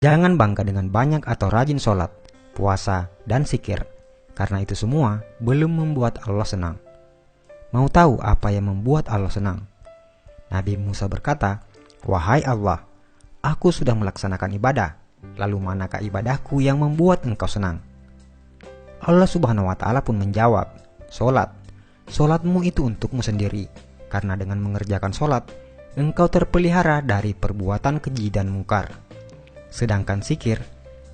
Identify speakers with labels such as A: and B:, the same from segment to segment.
A: Jangan bangga dengan banyak atau rajin sholat, puasa, dan zikir, karena itu semua belum membuat Allah senang. Mau tahu apa yang membuat Allah senang? Nabi Musa berkata, "Wahai Allah, aku sudah melaksanakan ibadah, lalu manakah ibadahku yang membuat engkau senang?" Allah Subhanahu wa Ta'ala pun menjawab, "Sholat. Sholatmu itu untukmu sendiri, karena dengan mengerjakan sholat, engkau terpelihara dari perbuatan keji dan mungkar. Sedangkan zikir,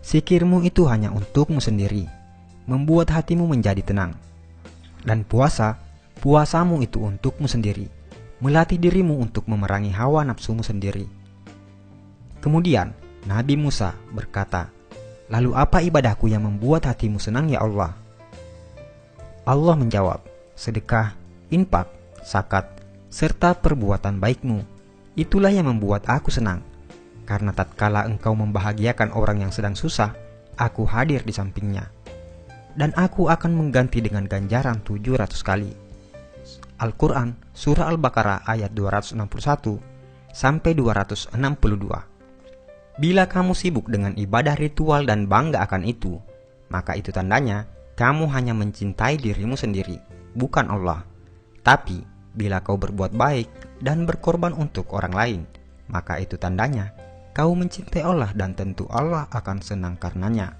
A: zikirmu itu hanya untukmu sendiri, membuat hatimu menjadi tenang. Dan puasa, puasamu itu untukmu sendiri, melatih dirimu untuk memerangi hawa nafsumu sendiri." Kemudian Nabi Musa berkata, "Lalu apa ibadahku yang membuat hatimu senang ya Allah?" Allah menjawab, "Sedekah, infak, zakat, serta perbuatan baikmu. Itulah yang membuat aku senang. Karena tatkala engkau membahagiakan orang yang sedang susah, aku hadir di sampingnya. Dan aku akan mengganti dengan ganjaran 700 kali." Al-Quran, Surah Al-Baqarah ayat 261 sampai 262. Bila kamu sibuk dengan ibadah ritual dan bangga akan itu, maka itu tandanya kamu hanya mencintai dirimu sendiri, bukan Allah. Tapi bila kau berbuat baik dan berkorban untuk orang lain, maka itu tandanya kau mencintai Allah dan tentu Allah akan senang karenanya.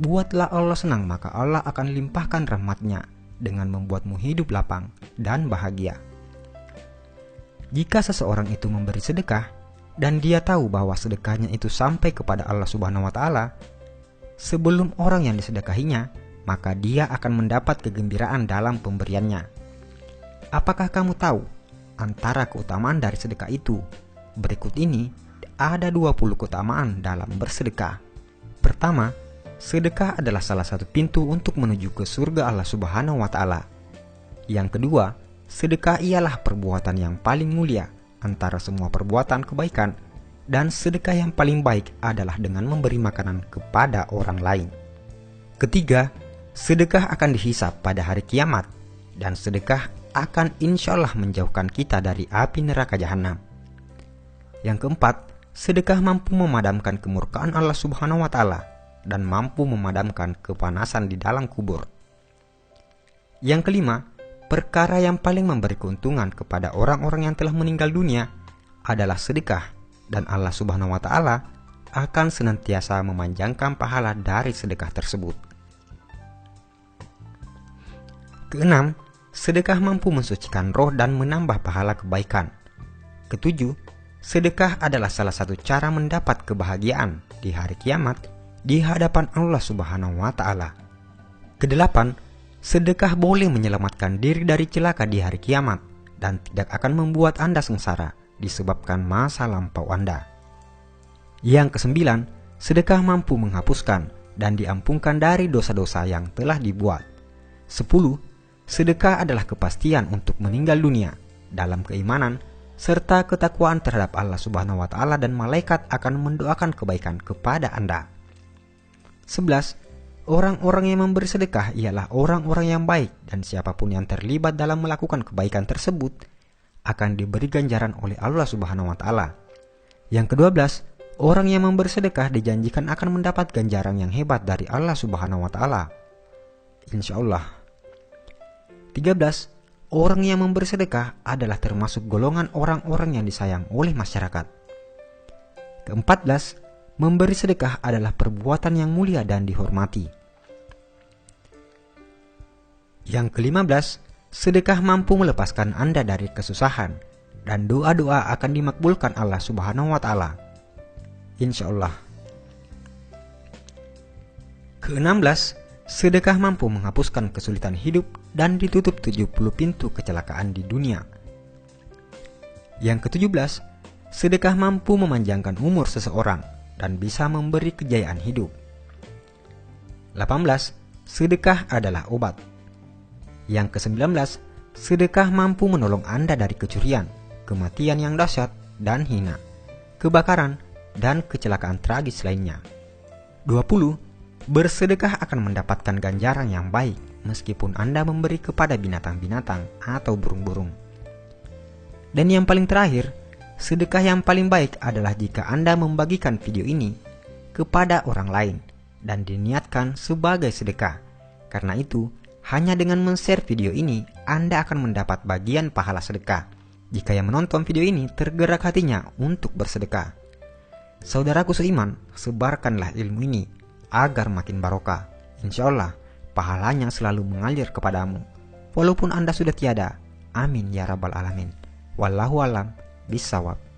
A: Buatlah Allah senang, maka Allah akan limpahkan rahmat-Nya dengan membuatmu hidup lapang dan bahagia. Jika seseorang itu memberi sedekah dan dia tahu bahwa sedekahnya itu sampai kepada Allah Subhanahu wa Ta'ala sebelum orang yang disedekahinya, maka dia akan mendapat kegembiraan dalam pemberiannya. Apakah kamu tahu antara keutamaan dari sedekah itu? Berikut ini ada 20 keutamaan dalam bersedekah. Pertama, sedekah adalah salah satu pintu untuk menuju ke surga Allah Subhanahu wa Ta'ala. Yang kedua, sedekah ialah perbuatan yang paling mulia antara semua perbuatan kebaikan, dan sedekah yang paling baik adalah dengan memberi makanan kepada orang lain. Ketiga, sedekah akan dihisap pada hari kiamat, dan sedekah akan insya Allah menjauhkan kita dari api neraka jahanam. Yang keempat, sedekah mampu memadamkan kemurkaan Allah Subhanahu wa Ta'ala dan mampu memadamkan kepanasan di dalam kubur. Yang kelima, perkara yang paling memberi keuntungan kepada orang-orang yang telah meninggal dunia adalah sedekah, dan Allah Subhanahu wa Ta'ala akan senantiasa memanjangkan pahala dari sedekah tersebut. Keenam, sedekah mampu mensucikan roh dan menambah pahala kebaikan. Ketujuh, sedekah adalah salah satu cara mendapat kebahagiaan di hari kiamat di hadapan Allah Subhanahu wa Ta'ala. Kedelapan, sedekah boleh menyelamatkan diri dari celaka di hari kiamat dan tidak akan membuat Anda sengsara disebabkan masa lampau Anda. Yang kesembilan, sedekah mampu menghapuskan dan diampunkan dari dosa-dosa yang telah dibuat. 10. Sedekah adalah kepastian untuk meninggal dunia dalam keimanan serta ketakwaan terhadap Allah Subhanahu wa Ta'ala, dan malaikat akan mendoakan kebaikan kepada Anda. 11. Orang-orang yang memberi sedekah ialah orang-orang yang baik, dan siapapun yang terlibat dalam melakukan kebaikan tersebut akan diberi ganjaran oleh Allah Subhanahu wa Ta'ala. Yang ke-12, orang yang memberi sedekah dijanjikan akan mendapat ganjaran yang hebat dari Allah Subhanahu wa Ta'ala, insya Allah. 13. Orang yang memberi sedekah adalah termasuk golongan orang-orang yang disayang oleh masyarakat. Ke-14, memberi sedekah adalah perbuatan yang mulia dan dihormati. Yang ke-15, sedekah mampu melepaskan Anda dari kesusahan, dan doa-doa akan dimakbulkan Allah Subhanahu wa Ta'ala, insya Allah. Ke-16, sedekah mampu menghapuskan kesulitan hidup dan ditutup 70 pintu kecelakaan di dunia. Yang ke-17, sedekah mampu memanjangkan umur seseorang dan bisa memberi kejayaan hidup. 18. Sedekah adalah obat. Yang ke-19, sedekah mampu menolong Anda dari kecurian, kematian yang dahsyat dan hina, kebakaran, dan kecelakaan tragis lainnya. 20. Bersedekah akan mendapatkan ganjaran yang baik meskipun Anda memberi kepada binatang-binatang atau burung-burung. Dan yang paling terakhir, sedekah yang paling baik adalah jika Anda membagikan video ini kepada orang lain dan diniatkan sebagai sedekah. Karena itu, hanya dengan men-share video ini, Anda akan mendapat bagian pahala sedekah jika yang menonton video ini tergerak hatinya untuk bersedekah. Saudaraku seiman, sebarkanlah ilmu ini agar makin barokah. Insya Allah, pahalanya selalu mengalir kepadamu, walaupun Anda sudah tiada. Amin ya rabbal alamin. Wallahu alam bisawab.